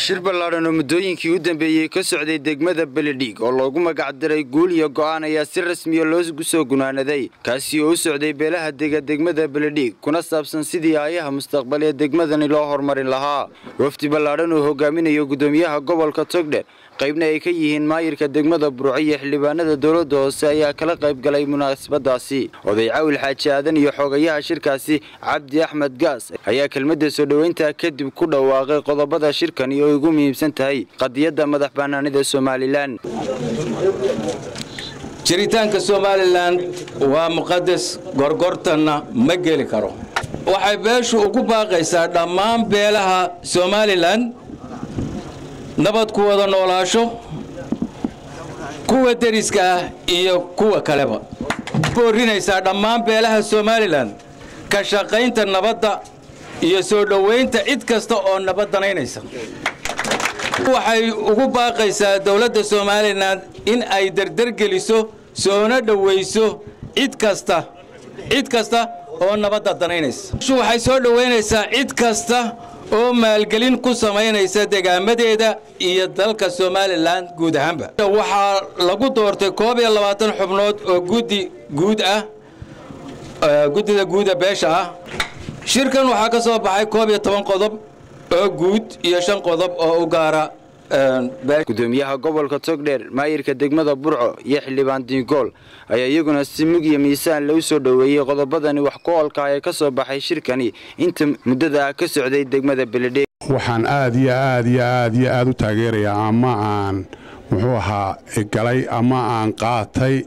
shir ballaaran oo muddooyinkii u dambeeyay ka socday degmada Beledhig oo loogu magac daray guul iyo go'aan ayaa si rasmi ah loo soo gunaanaday kaasi oo u socday beelaha degmada Beledhig kuna saabsan sidii ayaha mustaqbalka degmadani loo horumarin lahaa wafdi ballaaran oo hogaaminayo gudoomiyaha gobolka Togdheer qaybna ay ka yihiin maayirka degmada Burco iyo xildhibaanada dawladda hoose ayaa kala qayb galay munaasabadaasi oday Caawil Xaaji Aadan iyo xogayaha shirkaasi Cabdi Axmed Gaas ayaa kelmadda soo dhaweynta kadib ku dhawaaqay qodobada shirkan iyo ugu muhiimsan tahay qadiyada madax bannaanida Soomaaliland jiritaanka Soomaaliland waa muqadas gorgortana ma geli karo waxay beeshu ugu baaqaysaa dhammaan beelaha Soomaaliland nabad ku wada noolaasho kuwa deriska iyo kuwa kaleba boorinaysa dhammaan beelaha Soomaaliland ka shaqaynta nabadda iyo soo dhaweynta cid kasta oo nabadanaynaysa waxay ugu baaqaysaa dawladda Soomaaliland in ay dardar geliso soona dhaweyso cid kasta oo nabadda danaynaysa waxay soo dhaweynaysaa cid kasta oo maalgelin ku sameynaysa deegaamadeeda iyo dalka Soomaaliland guud ahaanba waxa lagu doortay 22 xubnood oo gudida guuda beesha ah shirkan waxa ka soo baxay 12 qodob oo guud iyo 5 qodob oo u gaara gudoomiyaha gobolka Togdheer maayirka degmada Burco iyo xildhibaan Diingool ayaa iyaguna si mug iyo miisaan loo soo dhaweeyay qodobadani wax ku oolka ay ka soo baxay shirkani inta muddada ka socday degmada Beledhig waxaan aad u taageerayaa ama aan wuxuu ahaa galay ama aan qaatay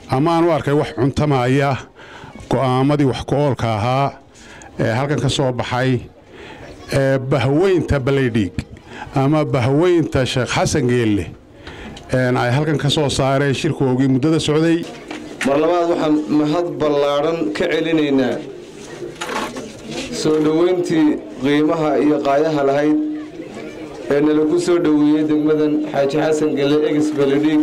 ama aan u arkay wax cuntamaya go'aamadii wax ku oolka ahaa halkan ka soo baxay bahweynta Beledhig ama bahweynta Sheekh Xasan Geelle ay halkan ka soo saareen shirkoogii muddada socday marlabaad waxaan mahad ballaaran ka celinaynaa soo dhaweyntii qiimaha iyo qaayaha lahayd ee nalagu soo dhaweeyay degmadan Xaaji Xasan Geelle ex Beledhig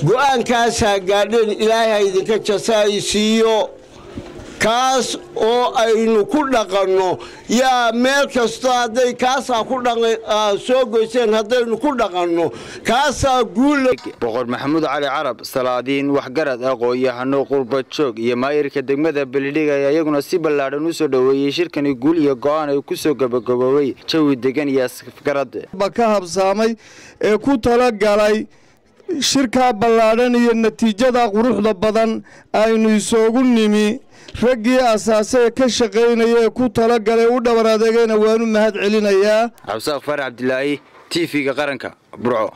go'aankaas gaadheen Ilaahay idinka jasaayisiyo kaas oo aynu ku dhaqanno yaa meel kasta haday kaasa ku dhaqan soo goyseen hadaynu ku dhaqanno kaasa guul boqor Maxamuud Cali Carab salaadiin waxgarad aqoon-yahano qurba joog iyo maayirka degmada Beledhig ayaa iyaguna si ballaaran u soo dhaweeyay shirkani guul iyo go'aan ay ku soo gabagaboway jawi degan iyo askarad ka habsaamay ee ku tala galay shirka ballaaran iyo natiijada quruxda badan aynu isoogu nimi raggii asaasay ka shaqeynaya ku tala galay u dhabar adeegayna waanu mahad celinayaa Cabsaaq Farax Abdilaahi TV-ga qaranka Burco.